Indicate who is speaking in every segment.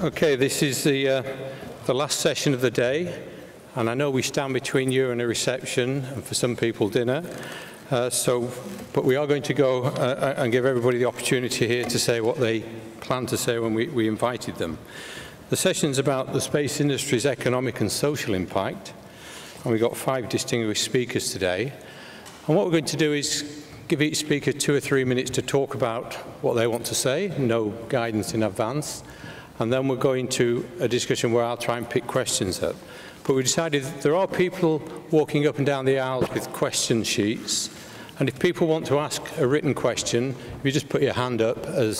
Speaker 1: Okay, this is the last session of the day, and I know we stand between you and a reception, and for some people dinner. But we are going to go and give everybody the opportunity here to say what they planned to say when we invited them. The session's about the space industry's economic and social impact, and we've got 5 distinguished speakers today. And what we're going to do is give each speaker 2 or 3 minutes to talk about what they want to say, no guidance in advance. And then we're going to a discussion where I'll try and pick questions up. But we decided there are people walking up and down the aisles with question sheets. And if people want to ask a written question, if you just put your hand up and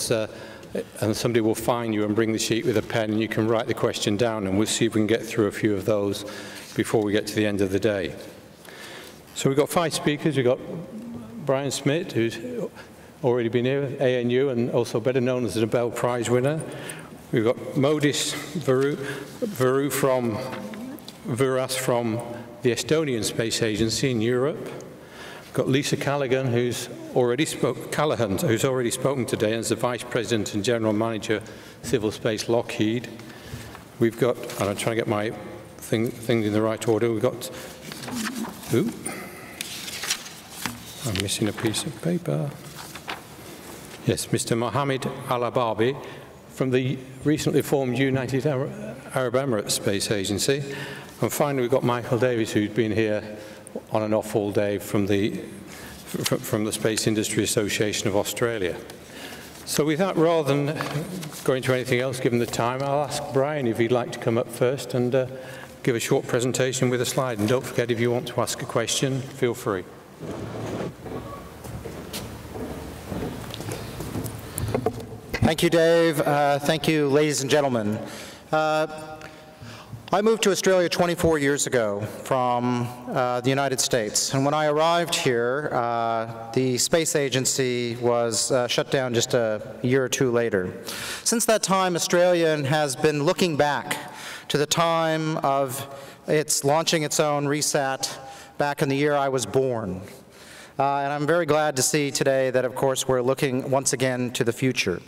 Speaker 1: somebody will find you and bring the sheet with a pen, and you can write the question down, and we'll see if we can get through a few of those before we get to the end of the day. So we've got 5 speakers. We've got Brian Smith, who's already been here, ANU, and also better known as the Nobel Prize winner. We've got Modis Vuras from the Estonian Space Agency in Europe. We've got Lisa Callaghan, who's already spoken today as the Vice President and General Manager, Civil Space Lockheed. We've got, and I'm trying to get my things in the right order. We've got, I'm missing a piece of paper. Yes, Mr. Mohammed Al-Ababi from the recently formed United Arab Emirates Space Agency. And finally, we've got Michael Davis, who's been here on and off all day from the Space Industry Association of Australia. So with that, rather than going to anything else, given the time, I'll ask Brian if he'd like to come up first and give a short presentation with a slide. And don't forget, if you want to ask a question, feel free.
Speaker 2: Thank you, Dave. Thank you, ladies and gentlemen. I moved to Australia 24 years ago from the United States. And when I arrived here, the space agency was shut down just a year or 2 later. Since that time, Australia has been looking back to the time of its launching its own RESAT back in the year I was born. And I'm very glad to see today that, of course, we're looking once again to the future.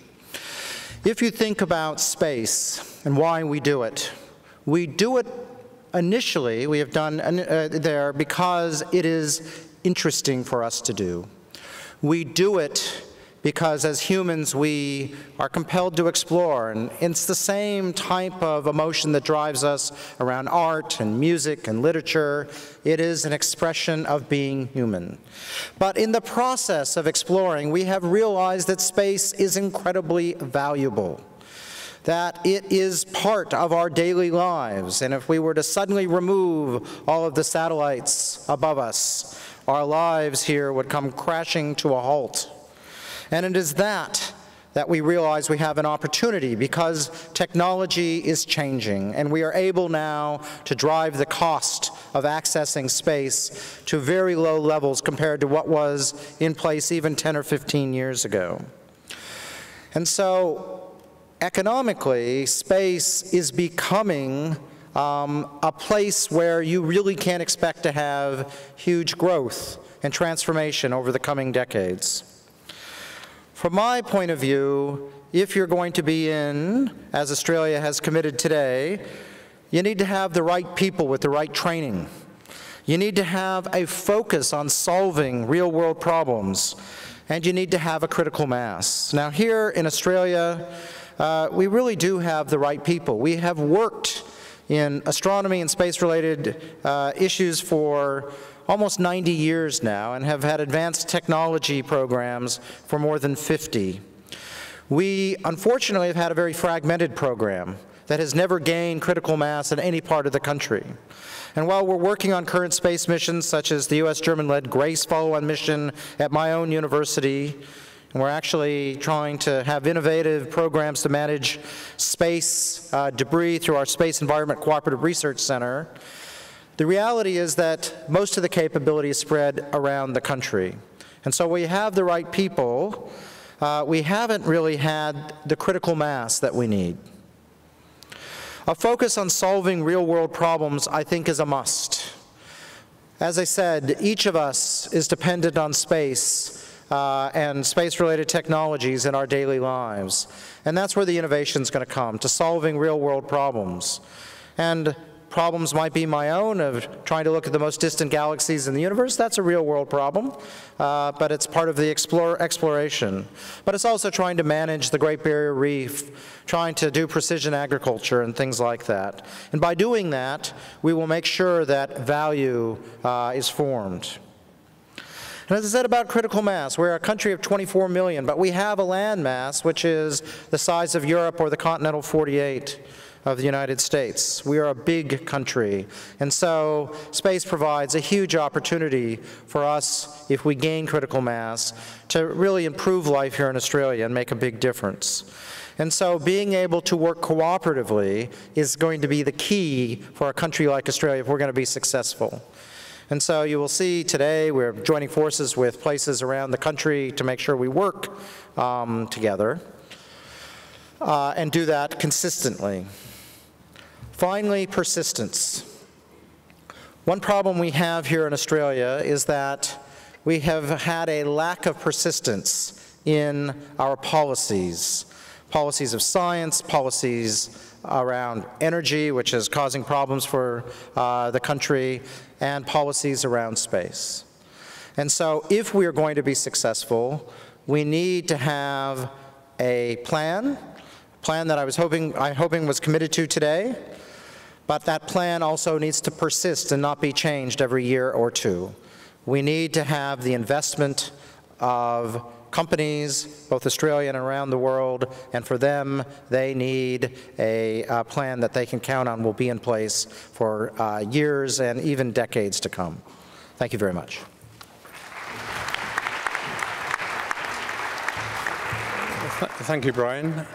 Speaker 2: If you think about space and why we do it initially, we have done there because it is interesting for us to do. We do it because as humans we are compelled to explore, and it's the same type of emotion that drives us around art and music and literature. It is an expression of being human. But in the process of exploring, we have realized that space is incredibly valuable, that it is part of our daily lives, and if we were to suddenly remove all of the satellites above us, our lives here would come crashing to a halt. And it is that we realize we have an opportunity, because technology is changing, and we are able now to drive the cost of accessing space to very low levels compared to what was in place even 10 or 15 years ago. And so economically, space is becoming a place where you really can't expect to have huge growth and transformation over the coming decades. From my point of view, if you're going to be in, as Australia has committed today, you need to have the right people with the right training. You need to have a focus on solving real-world problems, and you need to have a critical mass. Now, here in Australia, we really do have the right people. We have worked in astronomy and space-related issues for almost 90 years now, and have had advanced technology programs for more than 50. We, unfortunately, have had a very fragmented program that has never gained critical mass in any part of the country. And while we're working on current space missions, such as the US-German-led GRACE follow-on mission at my own university, and we're actually trying to have innovative programs to manage space debris through our Space Environment Cooperative Research Center, the reality is that most of the capability is spread around the country. And so we have the right people. We haven't really had the critical mass that we need. A focus on solving real-world problems, I think, is a must. As I said, each of us is dependent on space and space-related technologies in our daily lives. And that's where the innovation is going to come, to solving real-world problems. And problems might be my own of trying to look at the most distant galaxies in the universe. That's a real-world problem, but it's part of the exploration. But it's also trying to manage the Great Barrier Reef, trying to do precision agriculture and things like that. And by doing that, we will make sure that value is formed. And as I said about critical mass, we're a country of 24 million, but we have a land mass which is the size of Europe or the continental 48 of the United States. We are a big country, and so space provides a huge opportunity for us, if we gain critical mass, to really improve life here in Australia and make a big difference. And so being able to work cooperatively is going to be the key for a country like Australia if we're going to be successful. And so you will see today we're joining forces with places around the country to make sure we work together and do that consistently. Finally, persistence. One problem we have here in Australia is that we have had a lack of persistence in our policies. Policies of science, policies around energy, which is causing problems for the country, and policies around space. And so if we are going to be successful, we need to have a plan that I'm hoping was committed to today, but that plan also needs to persist and not be changed every year or two. We need to have the investment of companies, both Australian and around the world, and for them, they need a plan that they can count on will be in place for years and even decades to come. Thank you very much.
Speaker 1: Thank you, Brian,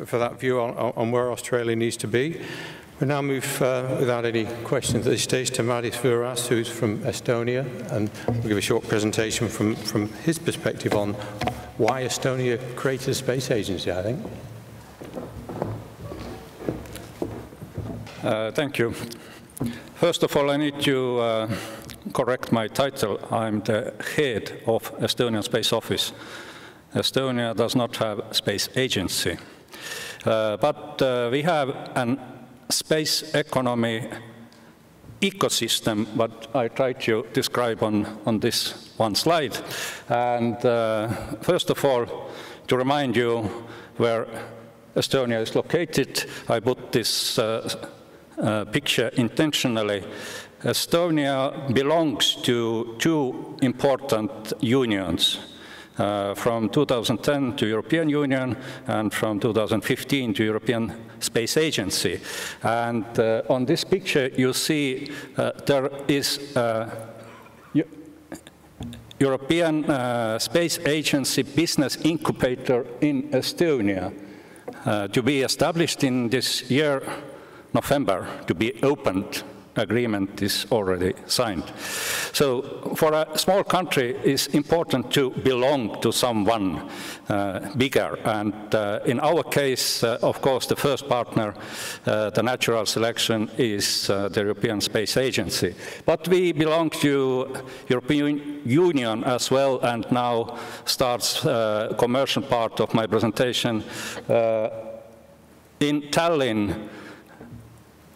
Speaker 1: for that view on where Australia needs to be. We now move, without any questions at this stage, to Madis Vuras, who's from Estonia, and we'll give a short presentation from his perspective on why Estonia created a space agency, I think.
Speaker 3: Thank you. First of all, I need to correct my title. I'm the head of Estonian Space Office. Estonia does not have a space agency, but we have an space economy ecosystem, what I tried to describe on this one slide. And first of all, to remind you where Estonia is located, I put this picture intentionally. Estonia belongs to two important unions. From 2010 to European Union and from 2015 to European Space Agency. And on this picture you see there is a European Space Agency business incubator in Estonia to be established in this year, November, to be opened. Agreement is already signed. So for a small country, it's important to belong to someone bigger. And in our case, of course, the first partner, the natural selection is the European Space Agency. But we belong to European Union as well, and now starts commercial part of my presentation. In Tallinn,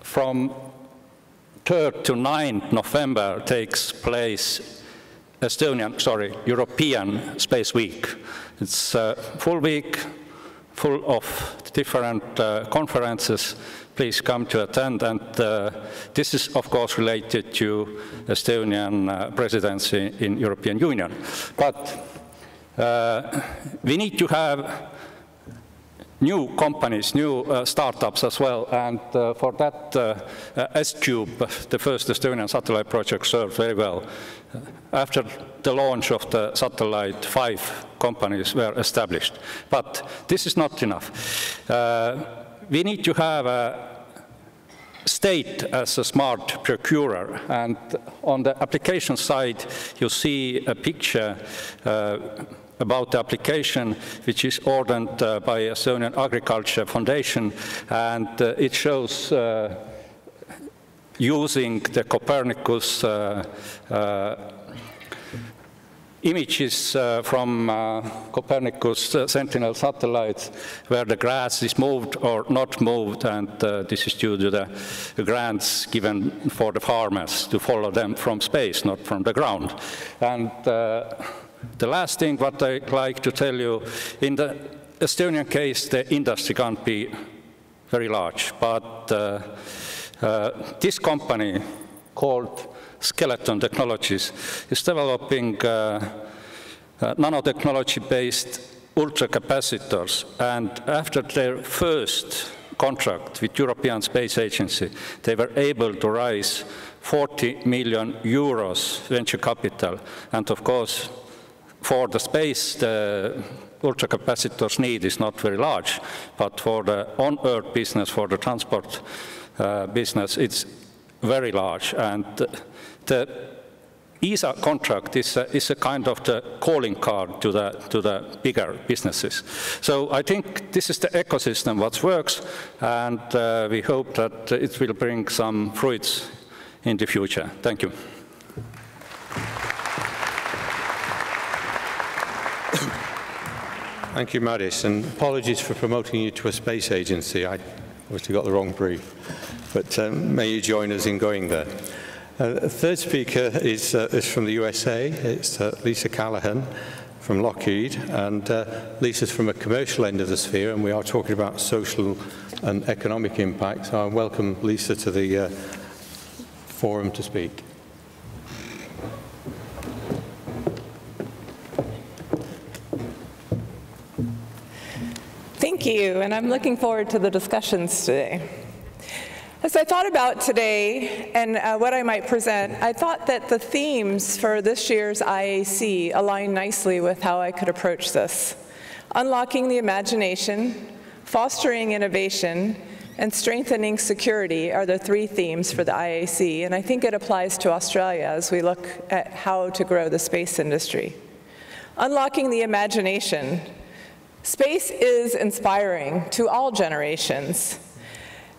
Speaker 3: from 3rd to 9th November takes place European Space Week. It's a full week, full of different conferences. Please come to attend. And this is, of course, related to Estonian presidency in European Union. But we need to have new companies, new startups as well, and for that S-Cube, the first Estonian satellite project, served very well. After the launch of the satellite, 5 companies were established. But this is not enough. We need to have a state as a smart procurer, and on the application side you see a picture about the application which is ordered by Estonian Agriculture Foundation, and it shows using the Copernicus images from Copernicus Sentinel satellites where the grass is moved or not moved, and this is due to the grants given for the farmers to follow them from space, not from the ground. And the last thing what I'd like to tell you, in the Estonian case, the industry can't be very large, but this company called Skeleton Technologies is developing nanotechnology-based ultracapacitors, and after their first contract with European Space Agency, they were able to raise 40 million euros venture capital, and of course, for the space, the ultracapacitors need is not very large, but for the on-Earth business, for the transport business, it's very large. And the ESA contract is a kind of the calling card to the bigger businesses. So I think this is the ecosystem what works, and we hope that it will bring some fruits in the future. Thank you.
Speaker 1: Thank you, Maris, and apologies for promoting you to a space agency. I obviously got the wrong brief, but may you join us in going there. The third speaker is from the USA. It's Lisa Callahan from Lockheed, and Lisa's from a commercial end of the sphere, and we are talking about social and economic impact. So I welcome Lisa to the forum to speak.
Speaker 4: Thank you, and I'm looking forward to the discussions today. As I thought about today and what I might present, I thought that the themes for this year's IAC align nicely with how I could approach this. Unlocking the imagination, fostering innovation, and strengthening security are the three themes for the IAC, and I think it applies to Australia as we look at how to grow the space industry. Unlocking the imagination. Space is inspiring to all generations.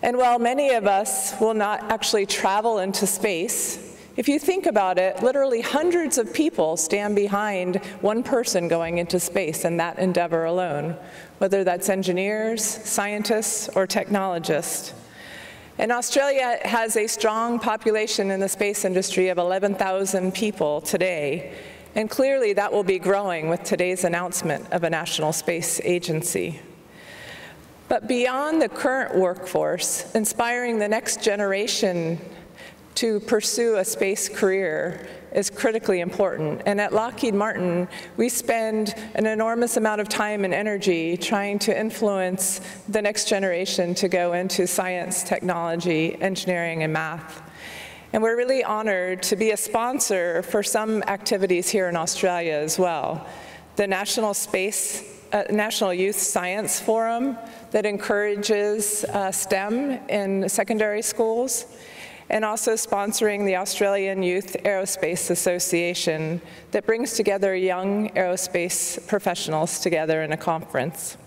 Speaker 4: And while many of us will not actually travel into space, if you think about it, literally hundreds of people stand behind one person going into space in that endeavor alone, whether that's engineers, scientists, or technologists. And Australia has a strong population in the space industry of 11,000 people today. And clearly that will be growing with today's announcement of a national space agency. But beyond the current workforce, inspiring the next generation to pursue a space career is critically important. And at Lockheed Martin, we spend an enormous amount of time and energy trying to influence the next generation to go into science, technology, engineering, and math. And we're really honored to be a sponsor for some activities here in Australia as well. The National Youth Science Forum that encourages STEM in secondary schools, and also sponsoring the Australian Youth Aerospace Association that brings together young aerospace professionals together in a conference.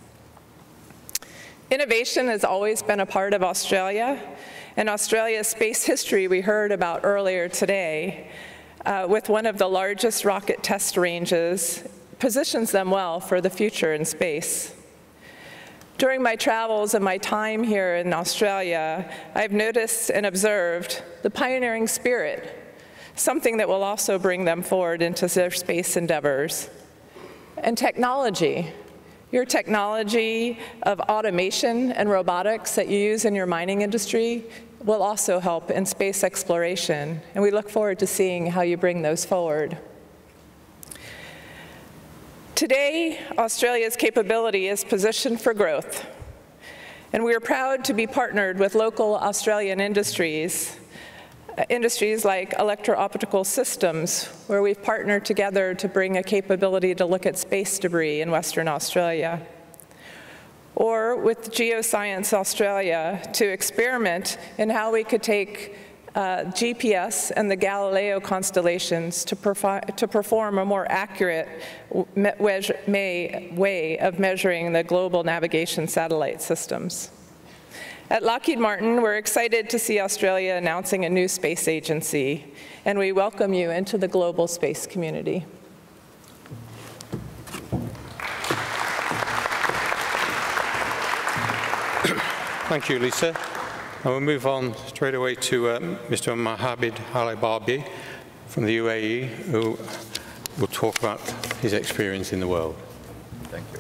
Speaker 4: Innovation has always been a part of Australia, and Australia's space history we heard about earlier today, with one of the largest rocket test ranges, positions them well for the future in space. During my travels and my time here in Australia, I've noticed and observed the pioneering spirit, something that will also bring them forward into their space endeavors. And technology. Your technology of automation and robotics that you use in your mining industry will also help in space exploration, and we look forward to seeing how you bring those forward. Today, Australia's capability is positioned for growth, and we are proud to be partnered with local Australian industries like electro-optical systems, where we've partnered together to bring a capability to look at space debris in Western Australia. Or with Geoscience Australia to experiment in how we could take GPS and the Galileo constellations to perform a more accurate way of measuring the global navigation satellite systems. At Lockheed Martin, we're excited to see Australia announcing a new space agency, and we welcome you into the global space community.
Speaker 1: Thank you, Lisa. And we'll move on straight away to Mr. Mohammed Halibabi from the UAE, who will talk about his experience in the world.
Speaker 5: Thank you.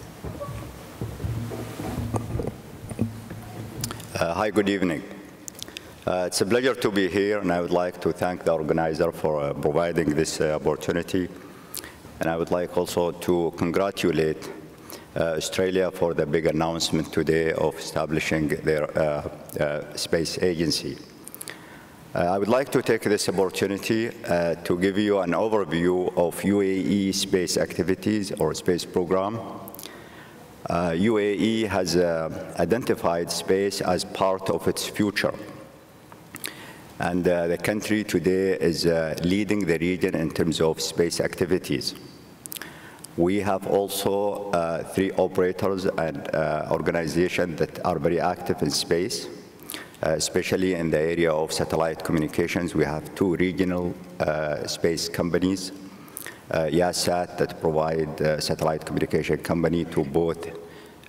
Speaker 5: Hi, good evening. It's a pleasure to be here, and I would like to thank the organizer for providing this opportunity. And I would like also to congratulate Australia for the big announcement today of establishing their space agency. I would like to take this opportunity to give you an overview of UAE space activities or space program. UAE has identified space as part of its future. And the country today is leading the region in terms of space activities. We have also 3 operators and organizations that are very active in space, especially in the area of satellite communications. We have 2 regional space companies, YASAT, that provide satellite communication company to both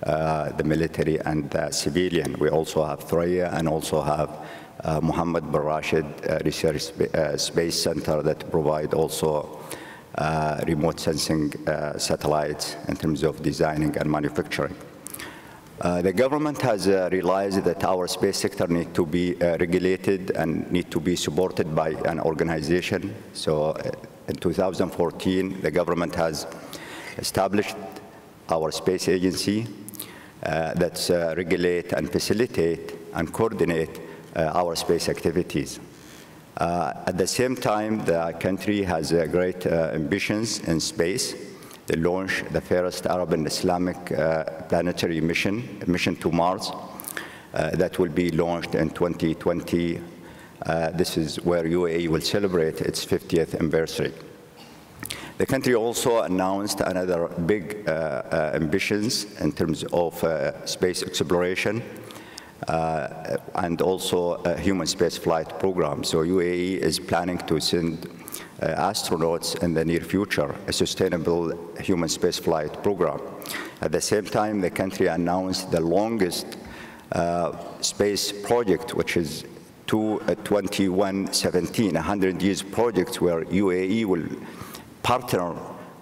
Speaker 5: the military and the civilian. We also have Thuraya and also have Mohammed bin Rashid Research Space Center that provide also remote sensing satellites in terms of designing and manufacturing. The government has realized that our space sector needs to be regulated and need to be supported by an organization. So in 2014, the government has established our space agency that's regulate and facilitate and coordinate our space activities. At the same time, the country has great ambitions in space. They launched the first Arab and Islamic planetary mission to Mars, that will be launched in 2020. This is where UAE will celebrate its 50th anniversary. The country also announced another big ambitions in terms of space exploration, and also a human space flight program. So UAE is planning to send astronauts in the near future, a sustainable human space flight program. At the same time, the country announced the longest space project, which is 2117, 100 years project, where UAE will partner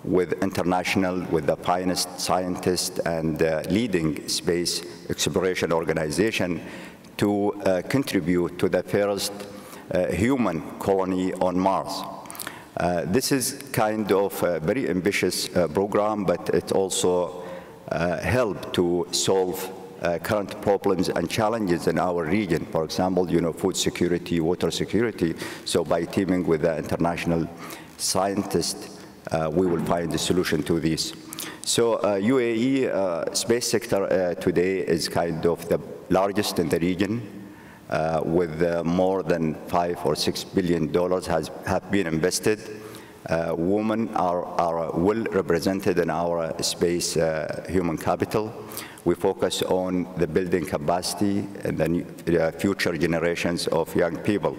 Speaker 5: with the finest scientists and leading space exploration organization to contribute to the first human colony on Mars. This is kind of a very ambitious program, but it also helped to solve current problems and challenges in our region. For example, food security, water security. So by teaming with the international scientists, we will find a solution to this. So UAE space sector today is kind of the largest in the region, with more than $5 or $6 billion have been invested. Women are well represented in our space human capital. We focus on the building capacity and the future generations of young people.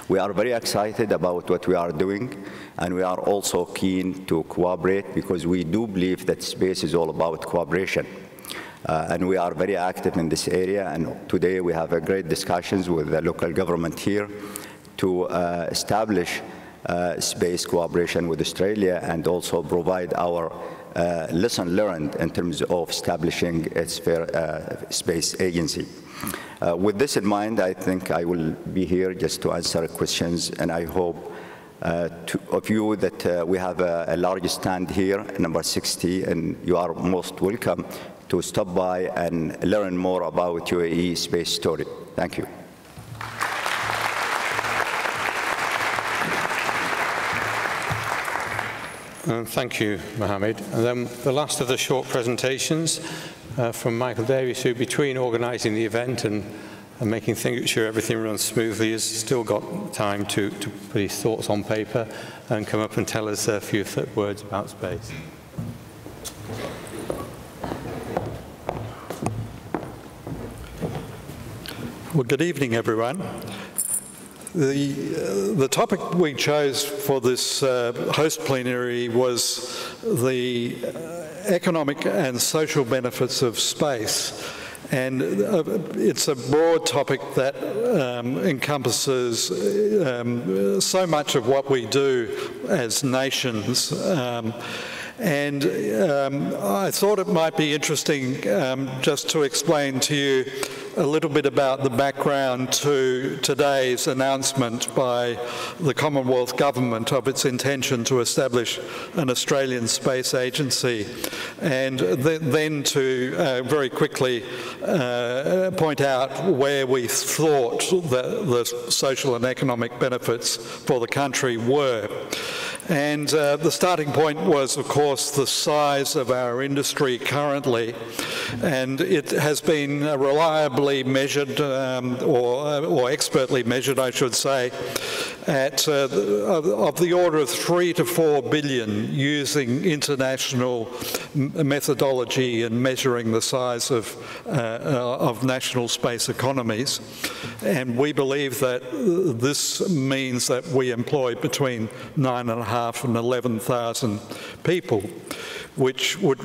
Speaker 5: We are very excited about what we are doing, and we are also keen to cooperate because we do believe that space is all about cooperation. And we are very active in this area, and today we have a great discussions with the local government here to establish space cooperation with Australia and also provide our lesson learned in terms of establishing its space agency. With this in mind, I think I will be here just to answer questions, and I hope of you that we have a large stand here, number 60, and you are most welcome to stop by and learn more about UAE space story. Thank you.
Speaker 1: Thank you, Mohammed. And then the last of the short presentations from Michael Davies, who between organising the event and making sure everything runs smoothly, has still got time to put his thoughts on paper and come up and tell us a few words about space.
Speaker 6: Well, good evening, everyone. The topic we chose for this host plenary was the economic and social benefits of space. And it's a broad topic that encompasses so much of what we do as nations. And I thought it might be interesting just to explain to you a little bit about the background to today's announcement by the Commonwealth Government of its intention to establish an Australian space agency, and then to very quickly point out where we thought the social and economic benefits for the country were. And the starting point was, of course, the size of our industry currently, and it has been reliably measured, or expertly measured, I should say, at of the order of 3 to 4 billion, using international methodology in measuring the size of national space economies. And we believe that this means that we employ between 9,500 and 11,000 people, which would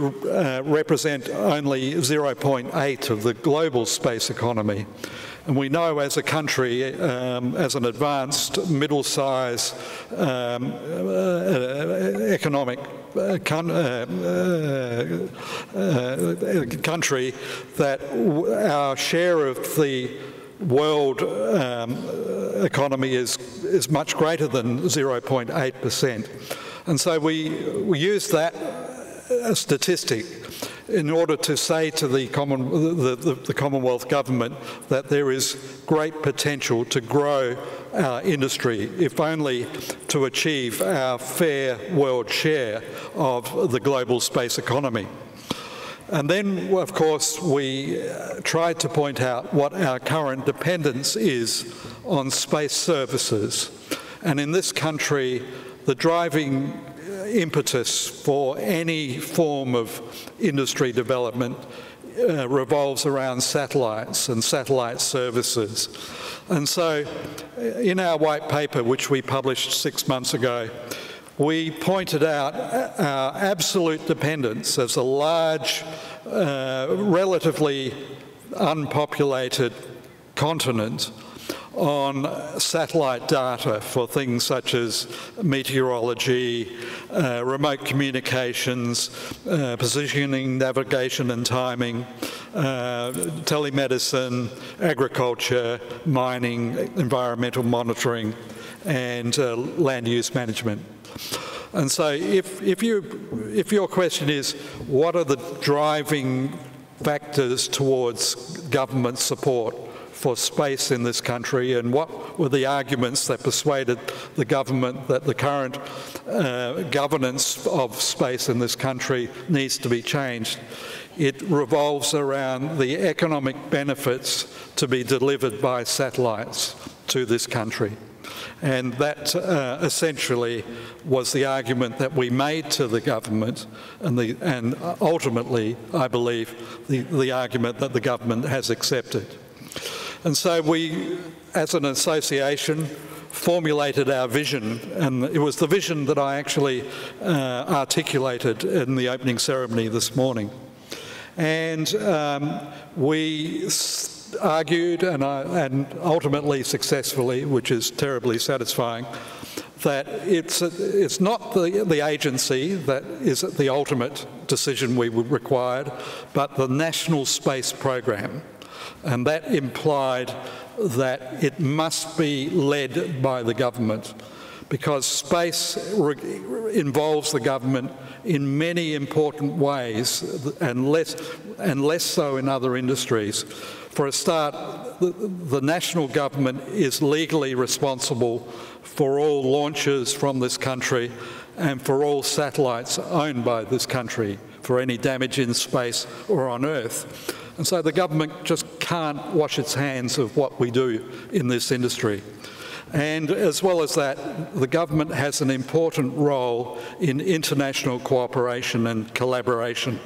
Speaker 6: represent only 0.8 of the global space economy. And we know as a country, as an advanced middle-size economic country, that our share of the world economy is much greater than 0.8%. And so we use that statistic in order to say to the Commonwealth Government that there is great potential to grow our industry, if only to achieve our fair world share of the global space economy. And then, of course, we tried to point out what our current dependence is on space services. And in this country, the driving impetus for any form of industry development revolves around satellites and satellite services. And so in our white paper, which we published 6 months ago, we pointed out our absolute dependence as a large, relatively unpopulated continent on satellite data for things such as meteorology, remote communications, positioning, navigation and timing, telemedicine, agriculture, mining, environmental monitoring, and land use management. And so if your question is, what are the driving factors towards government support for space in this country, and what were the arguments that persuaded the government that the current governance of space in this country needs to be changed? It revolves around the economic benefits to be delivered by satellites to this country. And that essentially was the argument that we made to the government, and ultimately, I believe, the argument that the government has accepted. And so we, as an association, formulated our vision, and it was the vision that I actually articulated in the opening ceremony this morning. And we argued, and ultimately successfully, which is terribly satisfying, that it's not the agency that is the ultimate decision we required, but the National Space Program. And that implied that it must be led by the government, because space involves the government in many important ways, and less so in other industries. For a start, the national government is legally responsible for all launches from this country and for all satellites owned by this country for any damage in space or on Earth. And so the government just can't wash its hands of what we do in this industry. And as well as that, the government has an important role in international cooperation and collaboration.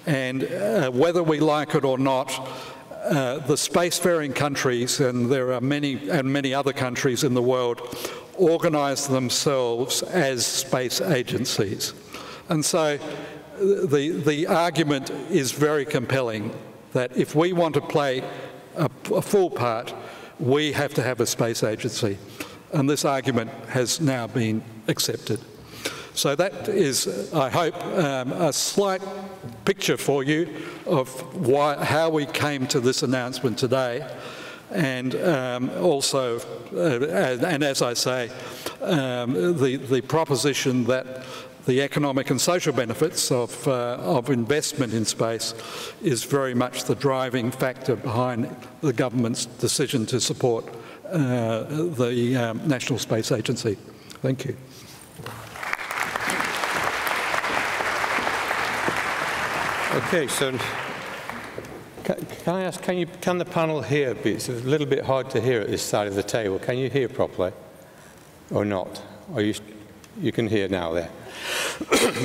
Speaker 6: And whether we like it or not, the spacefaring countries, and there are many other countries in the world, organise themselves as space agencies. And so the argument is very compelling that if we want to play a full part, we have to have a space agency. And this argument has now been accepted. So that is, I hope, a slight picture for you of how we came to this announcement today. And also, and as I say, the proposition that the economic and social benefits of investment in space is very much the driving factor behind the government's decision to support the National Space Agency. Thank you.
Speaker 1: Okay, so can I ask, can the panel hear? It's a little bit hard to hear at this side of the table. Can you hear properly or not? Or you can hear now there?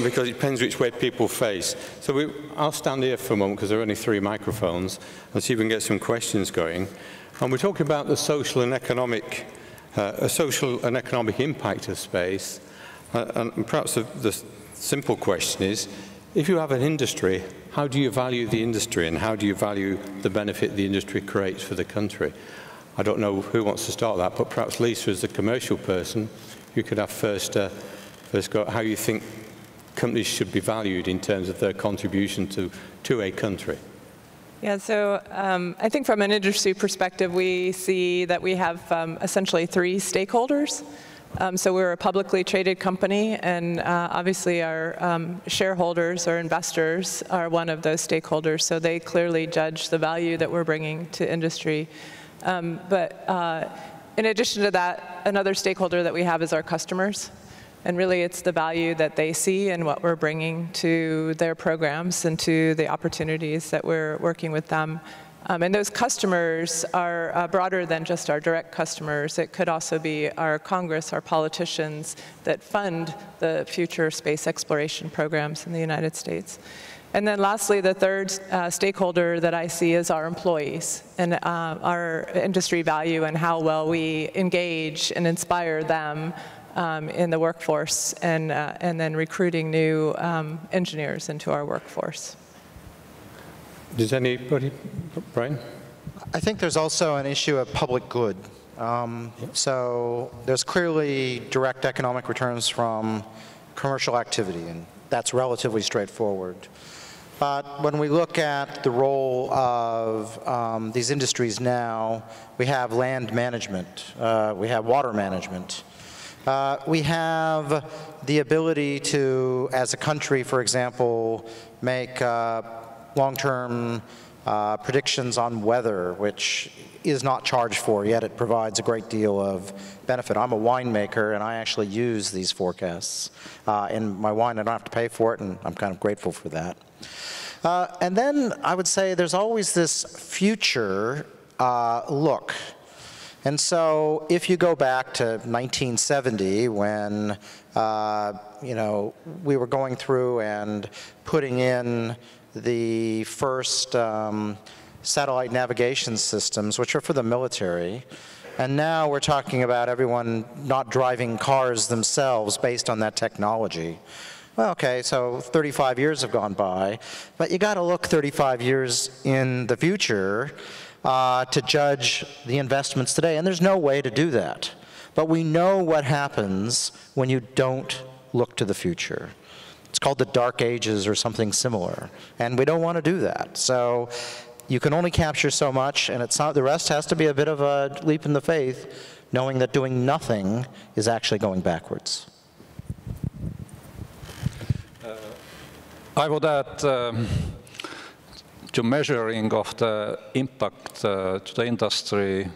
Speaker 1: Because it depends which way people face. So I'll stand here for a moment because there are only 3 microphones and see if we can get some questions going. And we're talking about the social and economic impact of space. And perhaps the simple question is, if you have an industry, how do you value the industry and how do you value the benefit the industry creates for the country? I don't know who wants to start that, but perhaps Lisa, as the commercial person, you could have first go how you think companies should be valued in terms of their contribution to a country.
Speaker 4: Yeah, so I think from an industry perspective, we see that we have essentially 3 stakeholders. So we're a publicly traded company, and obviously our shareholders or investors are one of those stakeholders, so they clearly judge the value that we're bringing to industry. But in addition to that, another stakeholder that we have is our customers. And really it's the value that they see in what we're bringing to their programs and to the opportunities that we're working with them. And those customers are broader than just our direct customers. It could also be our Congress, our politicians that fund the future space exploration programs in the United States. And then lastly, the third stakeholder that I see is our employees and our industry value and how well we engage and inspire them in the workforce and then recruiting new engineers into our workforce.
Speaker 1: Does anybody, Brian?
Speaker 2: I think there's also an issue of public good. So there's clearly direct economic returns from commercial activity, and that's relatively straightforward. But when we look at the role of these industries now, we have land management, we have water management. We have the ability to, as a country, for example, make long-term predictions on weather, which is not charged for, yet it provides a great deal of benefit. I'm a winemaker, and I actually use these forecasts in my wine. I don't have to pay for it, and I'm kind of grateful for that. And then I would say there's always this future look. And so if you go back to 1970 when we were going through and putting in the first satellite navigation systems, which are for the military, and now we're talking about everyone not driving cars themselves based on that technology. Well, okay, so 35 years have gone by, but you got to look 35 years in the future to judge the investments today, and there's no way to do that. But we know what happens when you don't look to the future. It's called the Dark Ages or something similar, and we don't want to do that. So you can only capture so much, and it's not, the rest has to be a bit of a leap in the faith, knowing that doing nothing is actually going backwards.
Speaker 3: I would add to measuring of the impact to the industry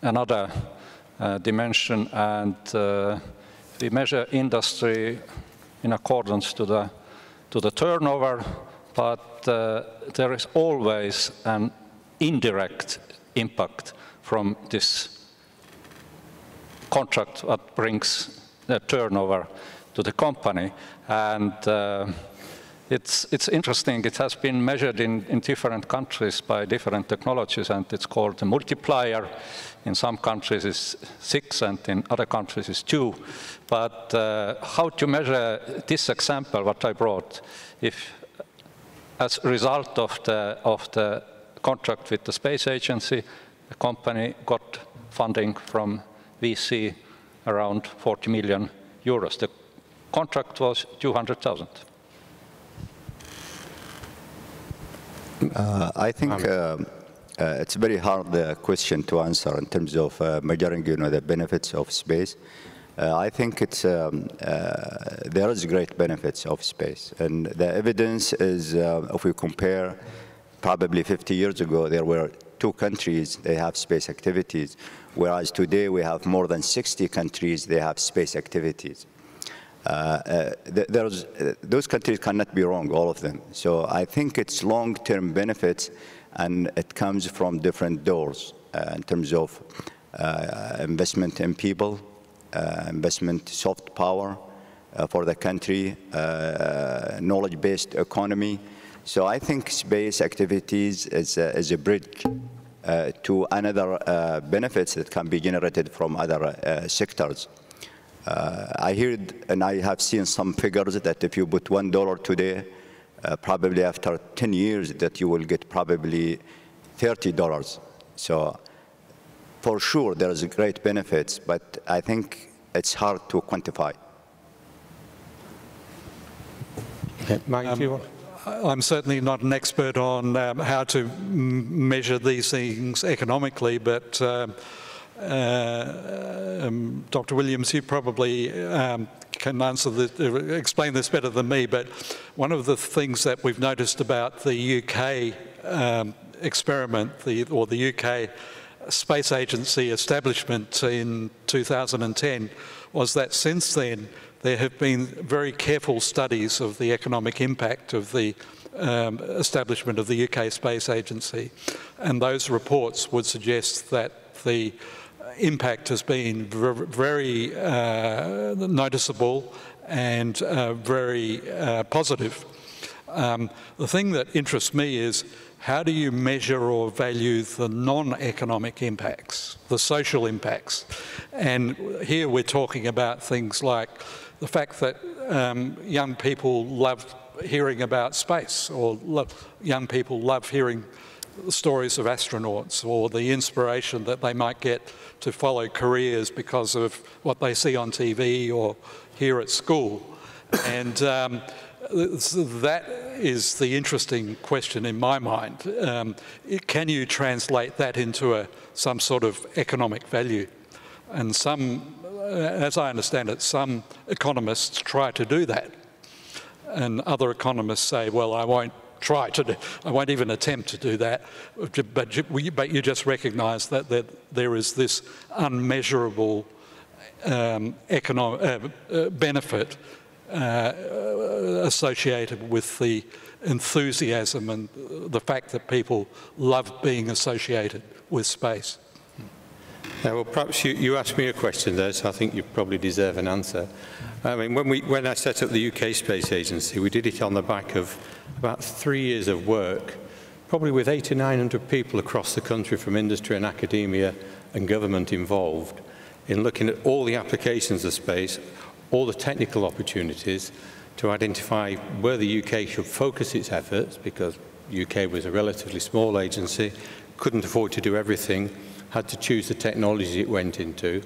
Speaker 3: another dimension, and we measure industry in accordance to the turnover, but there is always an indirect impact from this contract that brings the turnover to the company. And it's interesting, it has been measured in different countries by different technologies, and it's called a multiplier. In some countries it's 6, and in other countries it's 2. But how to measure this example, what I brought, if as a result of the contract with the space agency, the company got funding from VC around 40 million euros. The contract was 200,000.
Speaker 5: I think it's a very hard question to answer in terms of measuring, the benefits of space. I think it's there is great benefits of space, and the evidence is if we compare, probably 50 years ago there were 2 countries they have space activities, whereas today we have more than 60 countries they have space activities. Those countries cannot be wrong, all of them. So I think it's long-term benefits, and it comes from different doors in terms of investment in people, investment soft power for the country, knowledge-based economy. So I think space activities is a bridge to another benefits that can be generated from other sectors. I heard and I have seen some figures that if you put $1 today, probably after 10 years that you will get probably $30. So for sure there is great benefits, but I think it's hard to quantify.
Speaker 1: Mike, do you want?
Speaker 6: I'm certainly not an expert on how to measure these things economically, but Dr. Williams, you probably can explain this better than me, but one of the things that we've noticed about the UK experiment, or the UK Space Agency establishment in 2010, was that since then there have been very careful studies of the economic impact of the establishment of the UK Space Agency, and those reports would suggest that the impact has been very noticeable and very positive. The thing that interests me is, how do you measure or value the non-economic impacts, the social impacts? And here we're talking about things like the fact that young people love hearing about space, or young people love hearing stories of astronauts, or the inspiration that they might get to follow careers because of what they see on TV or hear at school. And that is the interesting question in my mind. Can you translate that into some sort of economic value? And as I understand it, some economists try to do that. And other economists say, well, I won't even attempt to do that, but you just recognise that there is this unmeasurable economic benefit associated with the enthusiasm and the fact that people love being associated with space.
Speaker 1: Yeah, well, perhaps you asked me a question there, so I think you probably deserve an answer. I mean, when I set up the UK Space Agency, we did it on the back of about 3 years of work, probably with 800 to 900 people across the country from industry and academia and government involved in looking at all the applications of space, all the technical opportunities to identify where the UK should focus its efforts, because UK was a relatively small agency, couldn't afford to do everything, had to choose the technology it went into,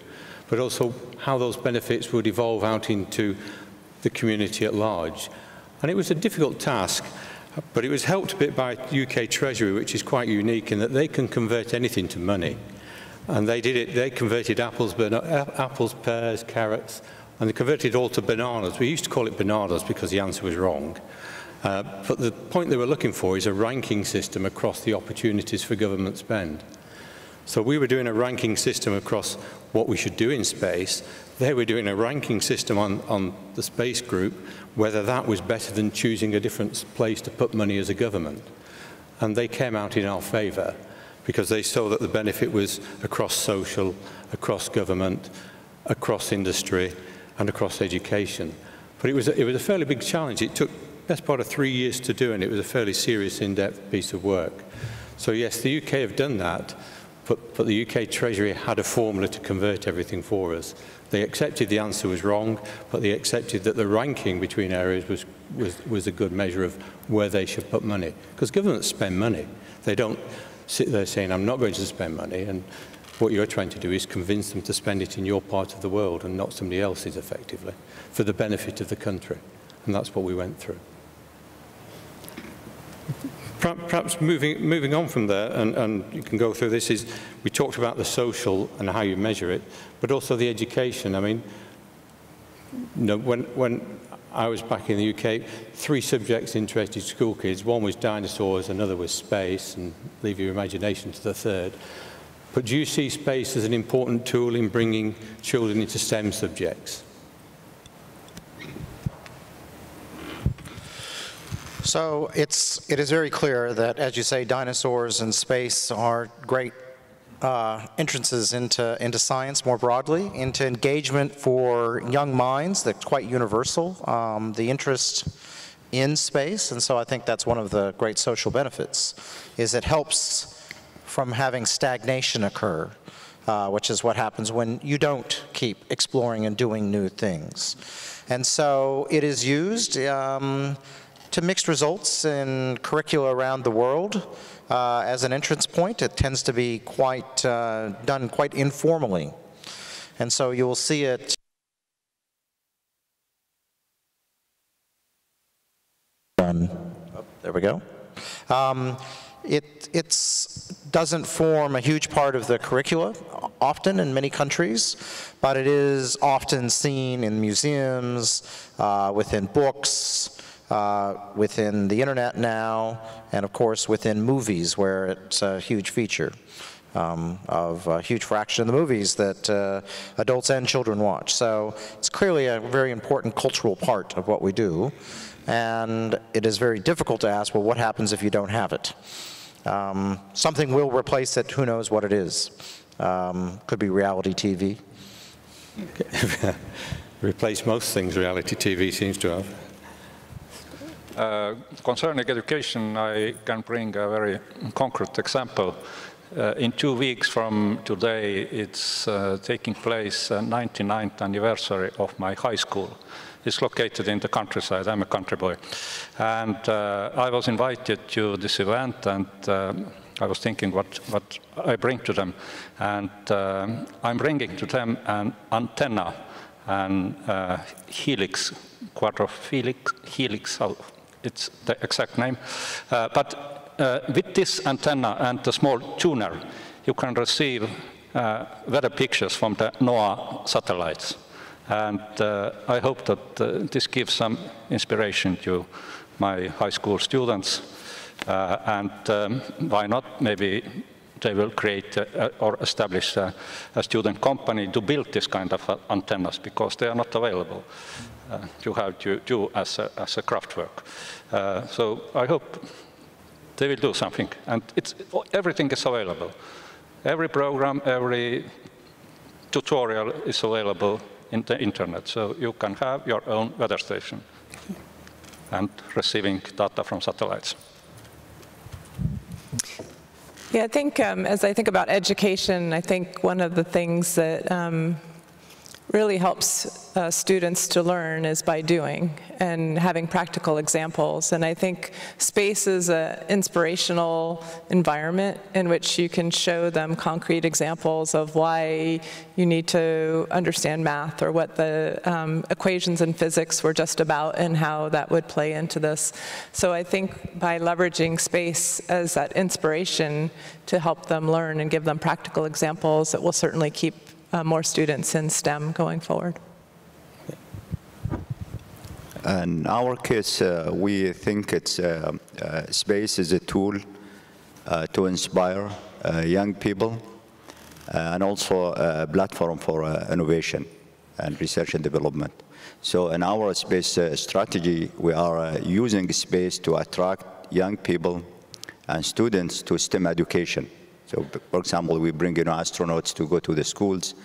Speaker 1: but also how those benefits would evolve out into the community at large. And it was a difficult task, but it was helped a bit by UK Treasury, which is quite unique in that they can convert anything to money. And they did it, they converted apples, pears, carrots, and they converted it all to bananas. We used to call it bananas because the answer was wrong. But the point they were looking for is a ranking system across the opportunities for government spend. So we were doing a ranking system across what we should do in space. They were doing a ranking system on the space group, whether that was better than choosing a different place to put money as a government. And they came out in our favour because they saw that the benefit was across social, across government, across industry, and across education. But it was a fairly big challenge. It took best part of 3 years to do, and it was a fairly serious, in-depth piece of work. So yes, the UK have done that, but the UK Treasury had a formula to convert everything for us. They accepted the answer was wrong, but they accepted that the ranking between areas was a good measure of where they should put money. Because governments spend money. They don't sit there saying, I'm not going to spend money, and what you're trying to do is convince them to spend it in your part of the world and not somebody else's, effectively, for the benefit of the country. And that's what we went through. Perhaps moving on from there, and you can go through this, is we talked about the social and how you measure it, but also the education. I mean, you know, when I was back in the UK, 3 subjects interested school kids. One was dinosaurs, another was space, and leave your imagination to the third. But do you see space as an important tool in bringing children into STEM subjects?
Speaker 2: So it is very clear that, as you say, dinosaurs and space are great entrances into science more broadly, into engagement for young minds that's quite universal, the interest in space. And so I think that's one of the great social benefits, is it helps from having stagnation occur, which is what happens when you don't keep exploring and doing new things. And so it is used to mixed results in curricula around the world as an entrance point. It tends to be quite done quite informally. And so you will see it done. Oh, there we go. It doesn't form a huge part of the curricula often in many countries, but it is often seen in museums, within books, within the internet now, and of course within movies, where it's a huge feature of a huge fraction of the movies that adults and children watch. So it's clearly a very important cultural part of what we do, and it is very difficult to ask, well, what happens if you don't have it? Something will replace it, who knows what it is. Could be reality TV.
Speaker 1: Replace most things reality TV seems to have.
Speaker 3: Concerning education, I can bring a very concrete example. In 2 weeks from today, it's taking place 99th anniversary of my high school. It's located in the countryside. I'm a country boy. And I was invited to this event, and I was thinking what I bring to them. And I'm bringing to them an antenna, an helix, helix, it's the exact name. But with this antenna and the small tuner, you can receive weather pictures from the NOAA satellites. And I hope that this gives some inspiration to my high school students. And why not? Maybe they will create or establish a student company to build this kind of antennas, because they are not available. You have to do as a craft work. So I hope they will do something. And everything is available. Every program, every tutorial is available in the internet. So you can have your own weather station and receiving data from satellites.
Speaker 4: Yeah, I think as I think about education, I think one of the things that really helps students to learn is by doing and having practical examples. And I think space is an inspirational environment in which you can show them concrete examples of why you need to understand math, or what the equations in physics were just about and how that would play into this. So I think by leveraging space as that inspiration to help them learn and give them practical examples, it will certainly keep more students in STEM going forward.
Speaker 5: In our case, we think space is a tool to inspire young people, and also a platform for innovation and research and development. So in our space strategy, we are using space to attract young people and students to STEM education. So, for example, we bring astronauts to go to the schools,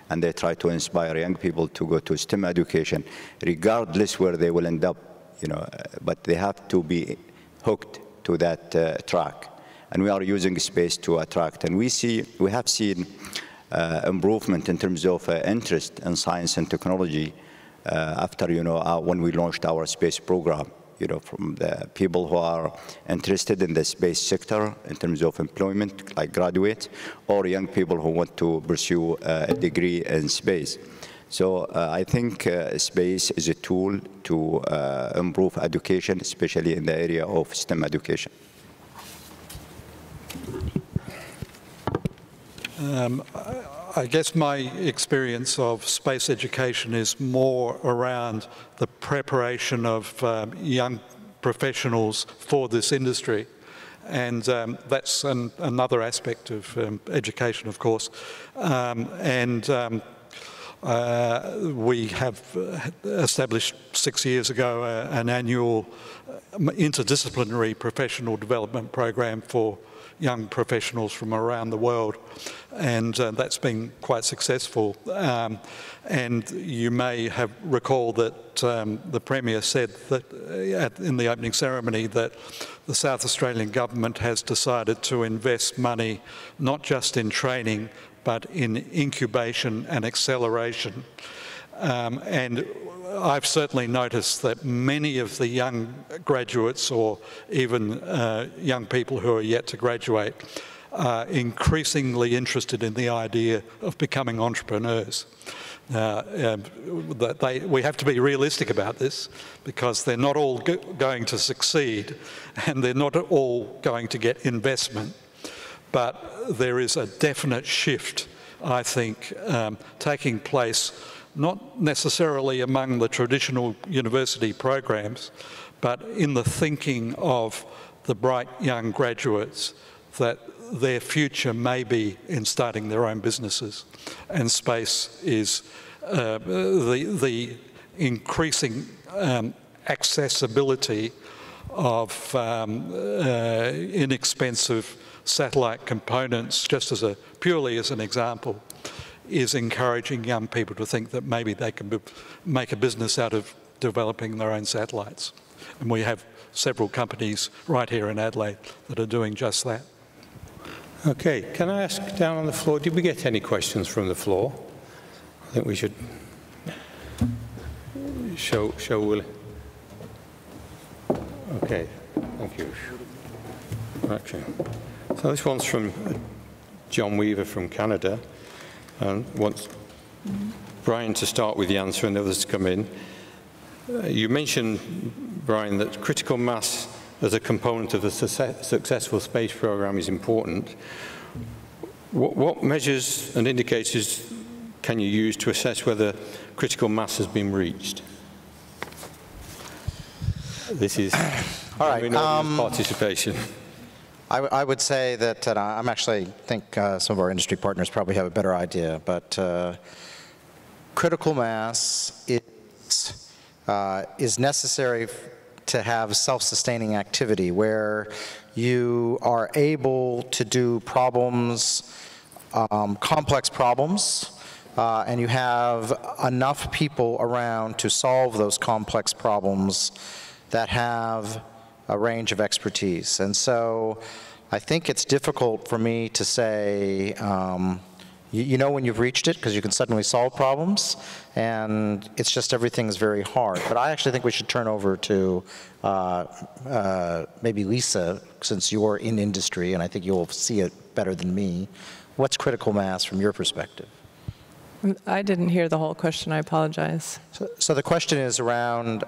Speaker 5: and they try to inspire young people to go to STEM education, regardless where they will end up, but they have to be hooked to that track. and we are using space to attract. And we have seen improvement in terms of interest in science and technology after, when we launched our space program. From the people who are interested in the space sector in terms of employment, like graduates, or young people who want to pursue a degree in space. So I think space is a tool to improve education, especially in the area of STEM education.
Speaker 6: I guess my experience of space education is more around the preparation of young professionals for this industry. And that's another aspect of education, of course. We have established 6 years ago an annual interdisciplinary professional development program for young professionals from around the world, and that's been quite successful. And you may have recalled that the Premier said that in the opening ceremony that the South Australian government has decided to invest money not just in training but in incubation and acceleration. And I've certainly noticed that many of the young graduates or even young people who are yet to graduate are increasingly interested in the idea of becoming entrepreneurs. We have to be realistic about this because they're not all going to succeed and they're not all going to get investment. But there is a definite shift, I think, taking place not necessarily among the traditional university programs, but in the thinking of the bright young graduates that their future may be in starting their own businesses. And space is the increasing accessibility of inexpensive satellite components, just as purely as an example, is encouraging young people to think that maybe they can make a business out of developing their own satellites. And we have several companies right here in Adelaide that are doing just that.
Speaker 1: Okay, can I ask down on the floor, did we get any questions from the floor? I think we should show Willie. Okay, thank you. Okay. So this one's from John Weaver from Canada, and wants Brian to start with the answer and others to come in. You mentioned, Brian, that critical mass as a component of a successful space program is important. What measures and indicators can you use to assess whether critical mass has been reached? This is
Speaker 2: all right.
Speaker 1: Participation.
Speaker 2: I would say that I'm actually think some of our industry partners probably have a better idea, but critical mass is necessary to have self-sustaining activity where you are able to do problems, complex problems, and you have enough people around to solve those complex problems that have a range of expertise. And so I think it's difficult for me to say, you know when you've reached it because you can suddenly solve problems, and it's just everything's very hard. But I actually think we should turn over to maybe Lisa, since you're in industry, and I think you'll see it better than me. What's critical mass from your perspective?
Speaker 4: I didn't hear the whole question, I apologize.
Speaker 2: So the question is around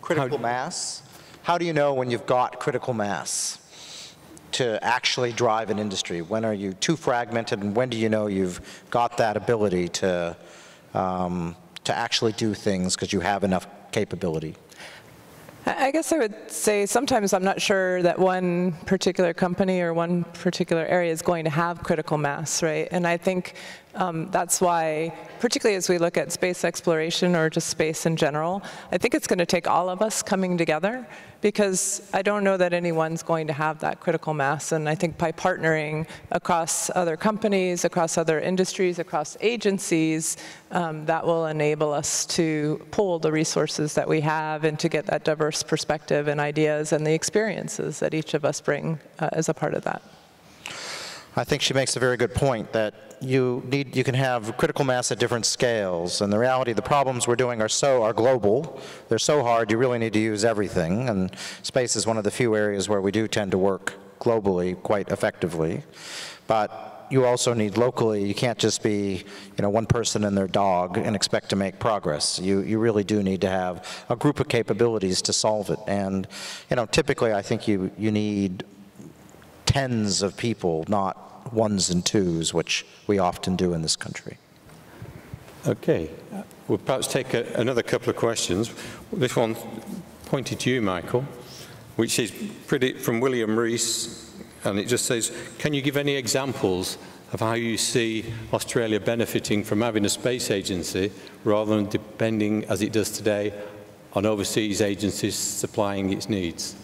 Speaker 2: critical mass. How do you know when you've got critical mass to actually drive an industry? When are you too fragmented, and when do you know you've got that ability to actually do things because you have enough capability?
Speaker 4: I guess I would say sometimes I'm not sure that one particular company or one particular area is going to have critical mass, right? And I think That's why, particularly as we look at space exploration or just space in general, I think it's going to take all of us coming together, because I don't know that anyone's going to have that critical mass. And I think by partnering across other companies, across other industries, across agencies, that will enable us to pool the resources that we have and to get that diverse perspective and ideas and the experiences that each of us bring as a part of that.
Speaker 2: I think she makes a very good point that you can have critical mass at different scales, and the reality, the problems we're doing are global. They're so hard, you really need to use everything, and space is one of the few areas where we do tend to work globally quite effectively. But you also need locally, you can't just be, one person and their dog and expect to make progress. You really do need to have a group of capabilities to solve it, and typically I think you need tens of people, not ones and twos, which we often do in this country.
Speaker 1: Okay, we'll perhaps take another couple of questions. This one pointed to you, Michael, which is from William Rees, and it just says, can you give any examples of how you see Australia benefiting from having a space agency rather than depending, as it does today, on overseas agencies supplying its needs?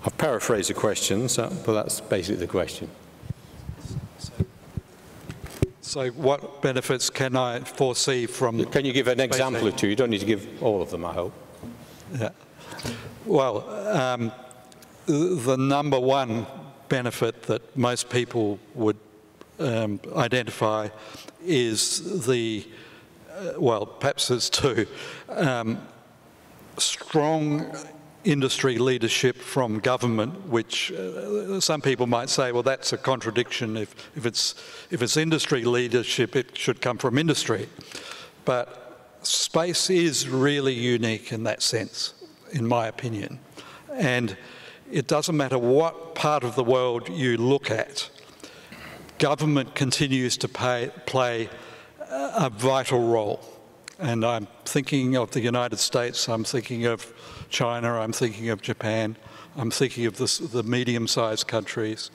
Speaker 1: I've paraphrased the question, but that's basically the question.
Speaker 6: So what benefits can I foresee from...
Speaker 1: Can you give an example or two? You don't need to give all of them, I hope.
Speaker 6: Yeah. Well, the number one benefit that most people would identify is well, perhaps there's two, strong industry leadership from government, which some people might say, well, that's a contradiction. If it's industry leadership, it should come from industry. But space is really unique in that sense, in my opinion. And it doesn't matter what part of the world you look at, government continues to play a vital role. And I'm thinking of the United States, I'm thinking of China, I'm thinking of Japan, I'm thinking of the medium-sized countries.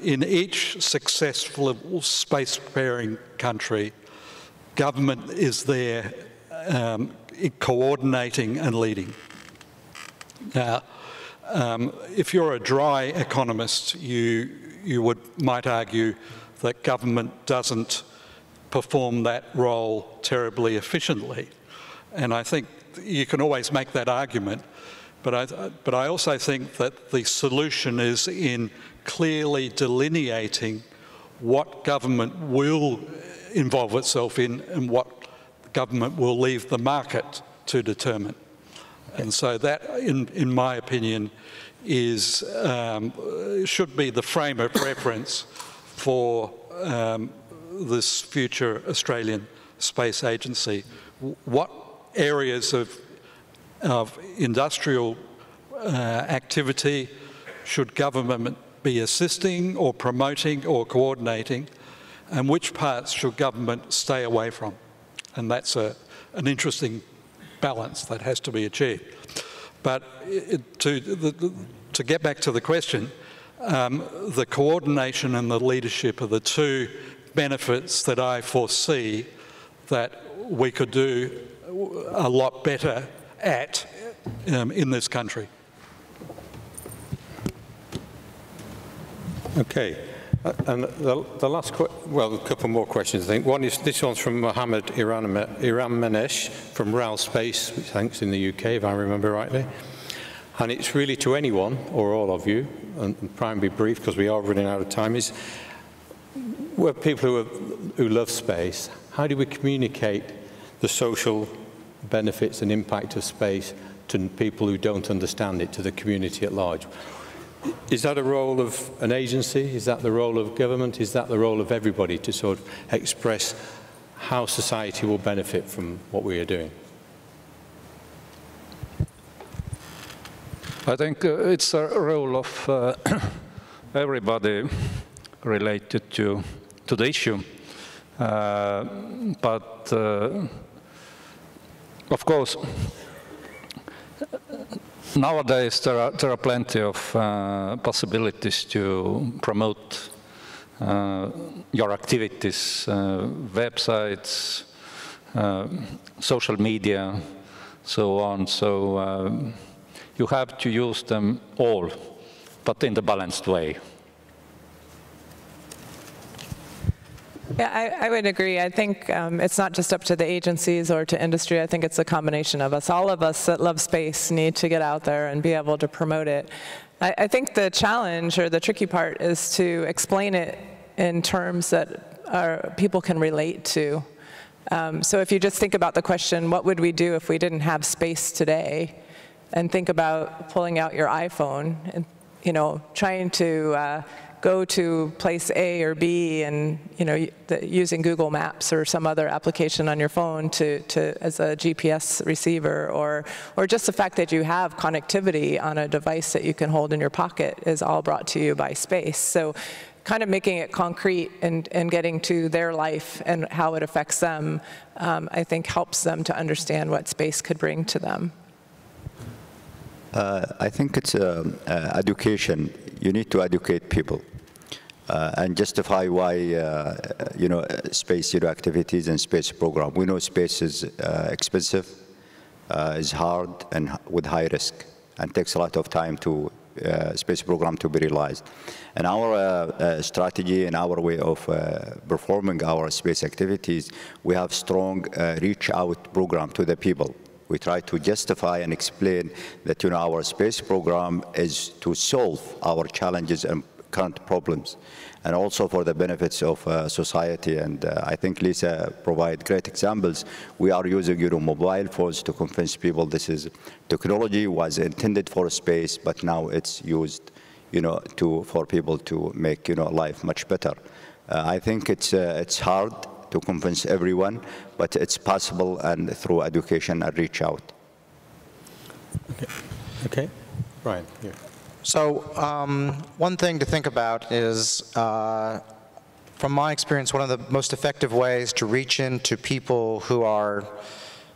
Speaker 6: In each successful spacefaring country, government is there coordinating and leading. Now, if you're a dry economist, you might argue that government doesn't perform that role terribly efficiently. And I think you can always make that argument, but I also think that the solution is in clearly delineating what government will involve itself in and what government will leave the market to determine. And so that, in my opinion, should be the frame of reference for this future Australian Space Agency. What areas of industrial activity should government be assisting or promoting or coordinating, and which parts should government stay away from? And that's an interesting balance that has to be achieved. But to get back to the question, the coordination and the leadership are the two benefits that I foresee that we could do a lot better at in this country.
Speaker 1: Okay, and the last, well, a couple more questions, I think. This one's from Mohammed Iram-Manesh from RAL Space, which I think is in the UK, if I remember rightly. And it's really to anyone, or all of you, and try and be brief because we are running out of time, is we're people who love space. How do we communicate the social benefits and impact of space to people who don't understand it, to the community at large? Is that a role of an agency? Is that the role of government? Is that the role of everybody to sort of express how society will benefit from what we are doing?
Speaker 3: I think it's a role of everybody related to the issue. But of course, nowadays there are plenty of possibilities to promote your activities, websites, social media, so on. So you have to use them all, but in the balanced way.
Speaker 4: Yeah, I would agree. I think it's not just up to the agencies or to industry. I think it's a combination of us. All of us that love space need to get out there and be able to promote it. I think the challenge or the tricky part is to explain it in terms that people can relate to. So if you just think about the question, what would we do if we didn't have space today? And think about pulling out your iPhone and, trying to go to place A or B and, using Google Maps or some other application on your phone as a GPS receiver, or just the fact that you have connectivity on a device that you can hold in your pocket is all brought to you by space. So kind of making it concrete and getting to their life and how it affects them, I think helps them to understand what space could bring to them.
Speaker 5: I think it's education. You need to educate people and justify why, space activities and space program. We know space is expensive, is hard, and with high risk, and takes a lot of time to space program to be realized. And our strategy and our way of performing our space activities, we have strong reach out program to the people. We try to justify and explain that our space program is to solve our challenges and current problems, and also for the benefits of society. And I think Lisa provided great examples. We are using mobile phones to convince people this is technology was intended for space, but now it's used for people to make life much better. I think it's hard to convince everyone, but it's possible, and through education and reach out.
Speaker 1: Okay. Brian, yeah.
Speaker 2: So one thing to think about is, from my experience, one of the most effective ways to reach into people who are,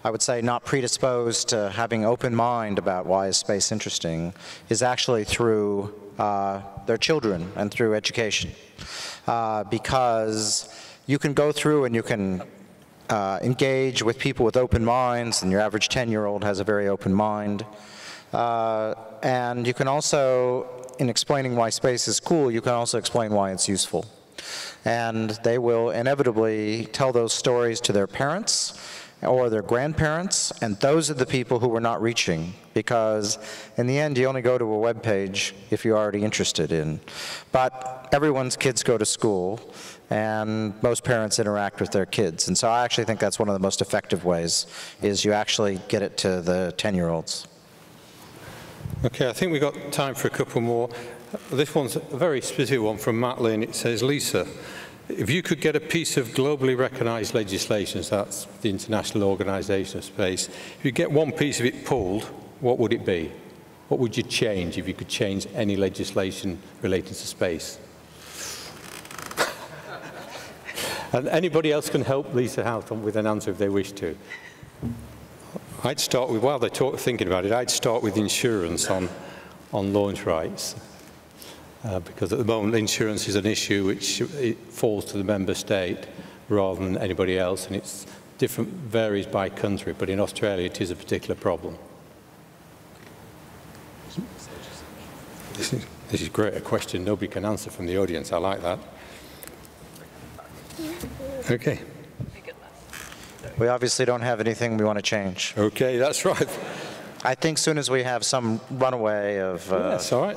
Speaker 2: I would say, not predisposed to having an open mind about why is space interesting is actually through their children and through education. Because you can go through and you can engage with people with open minds, and your average 10-year-old has a very open mind. And you can also, in explaining why space is cool, you can also explain why it's useful. And they will inevitably tell those stories to their parents or their grandparents, and those are the people who we're not reaching, because in the end, you only go to a web page if you're already interested in. But everyone's kids go to school, and most parents interact with their kids. And so I actually think that's one of the most effective ways, is you actually get it to the 10-year-olds.
Speaker 1: Okay, I think we've got time for a couple more. This one's a very specific one from Matt Lynn. It says, Lisa, if you could get a piece of globally recognized legislation, so that's the International Organization of Space, if you get one piece of it pulled, what would it be? What would you change if you could change any legislation relating to space? And anybody else can help Lisa out with an answer if they wish to. I'd start with, while they're thinking about it, I'd start with insurance on launch rights. Because at the moment, insurance is an issue which it falls to the member state rather than anybody else, and it's different, varies by country, but in Australia it is a particular problem. This is great, a question nobody can answer from the audience. I like that. Okay.
Speaker 2: We obviously don't have anything we want to change.
Speaker 1: Okay, that's right.
Speaker 2: I think soon as we have some runaway of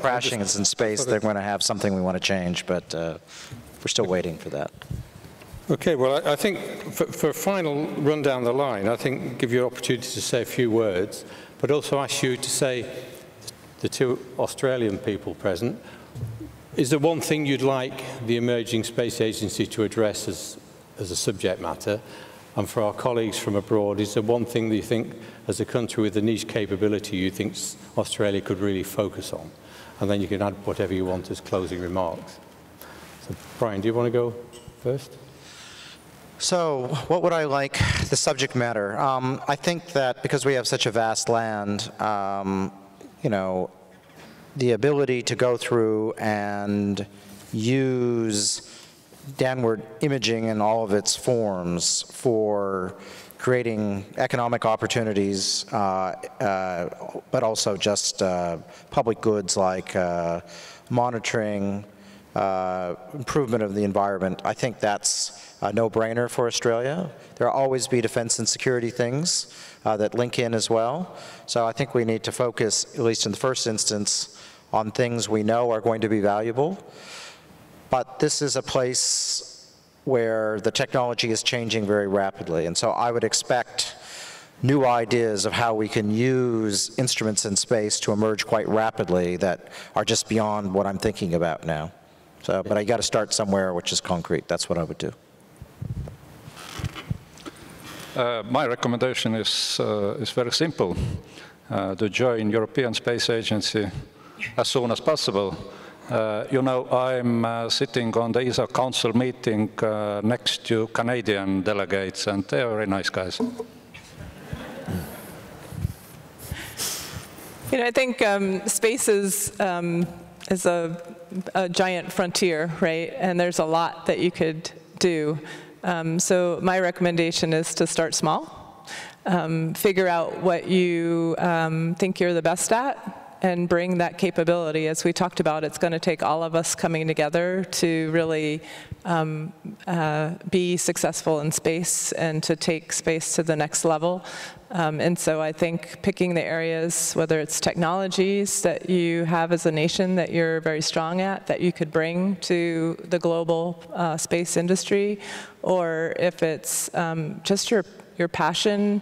Speaker 2: crashing in space, they're going to have something we want to change, but we're still waiting for that.
Speaker 1: Okay, well, I think for a final run down the line, I think give you an opportunity to say a few words, but also ask you to say, the two Australian people present, is there one thing you'd like the emerging space agency to address as a subject matter? And for our colleagues from abroad, is there one thing that you think, as a country with a niche capability, you think Australia could really focus on? And then you can add whatever you want as closing remarks. So, Brian, do you want to go first?
Speaker 2: So, what would I like the subject matter? I think that because we have such a vast land, the ability to go through and use downward imaging in all of its forms for creating economic opportunities, but also just public goods like monitoring, improvement of the environment. I think that's a no-brainer for Australia. There will always be defense and security things that link in as well. So I think we need to focus, at least in the first instance, on things we know are going to be valuable. But this is a place where the technology is changing very rapidly. And so I would expect new ideas of how we can use instruments in space to emerge quite rapidly that are just beyond what I'm thinking about now. So, but I got to start somewhere which is concrete. That's what I would do.
Speaker 3: My recommendation is very simple, to join European Space Agency as soon as possible. You know, I'm sitting on the ESA Council meeting next to Canadian delegates, and they are very nice guys.
Speaker 4: You know, I think space is a giant frontier, right? And there's a lot that you could do. So my recommendation is to start small, figure out what you think you're the best at, and bring that capability. As we talked about, it's going to take all of us coming together to really be successful in space and to take space to the next level. And so I think picking the areas, whether it's technologies that you have as a nation that you're very strong at, that you could bring to the global space industry, or if it's just your passion.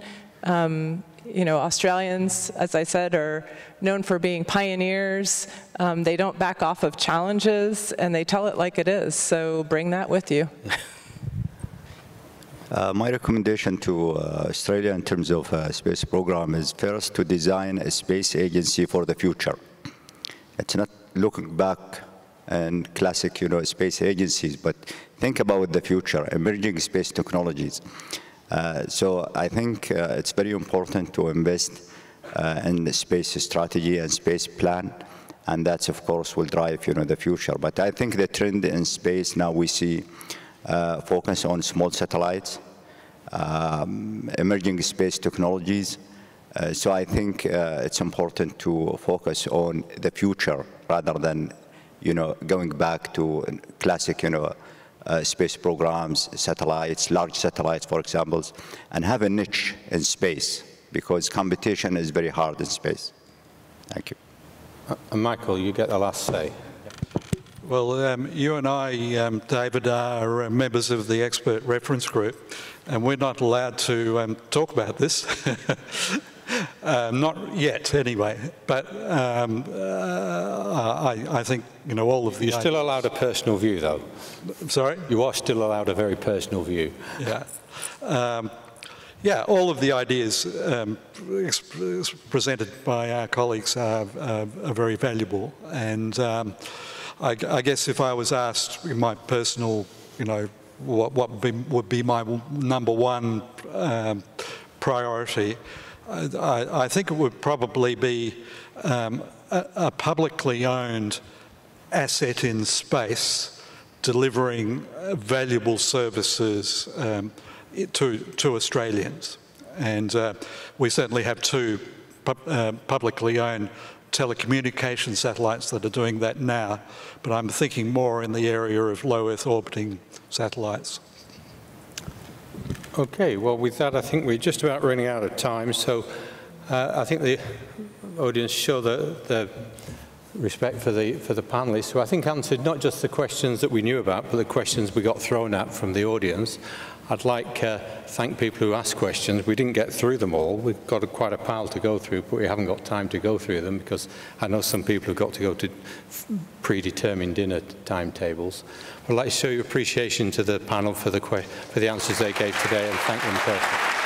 Speaker 4: You know, Australians, as I said, are known for being pioneers. They don't back off of challenges, and they tell it like it is. So bring that with you.
Speaker 5: My recommendation to Australia in terms of space program is first to design a space agency for the future. It's not looking back and classic, you know, space agencies, but think about the future, emerging space technologies. So I think it's very important to invest in the space strategy and space plan, and that's of course will drive, you know, the future. But I think the trend in space now we see focus on small satellites, emerging space technologies. So I think it's important to focus on the future rather than, you know, going back to classic, you know, space programs, satellites, large satellites, for example, and have a niche in space, because competition is very hard in space. Thank you.
Speaker 1: And Michael, you get the last say.
Speaker 6: Well, you and I, David, are members of the expert reference group, and we're not allowed to talk about this. Not yet, anyway. But I think, you know, all of the...
Speaker 1: You're still allowed a personal view, though.
Speaker 6: Sorry?
Speaker 1: You are still allowed a very personal view.
Speaker 6: Yeah. Yeah, all of the ideas presented by our colleagues are very valuable. And I guess if I was asked my personal, you know, what would be my number one priority, I think it would probably be a publicly owned asset in space delivering valuable services to Australians. And we certainly have two publicly owned telecommunication satellites that are doing that now, but I'm thinking more in the area of low Earth orbiting satellites.
Speaker 1: Okay, well with that I think we're just about running out of time, so I think the audience show the respect for the panelists, who I think answered not just the questions that we knew about, but the questions we got thrown at from the audience. I'd like to thank people who asked questions. We didn't get through them all. We've got quite a pile to go through, but we haven't got time to go through them because I know some people have got to go to predetermined dinner timetables. I'd like to show you appreciation to the panel for the answers they gave today and thank them personally.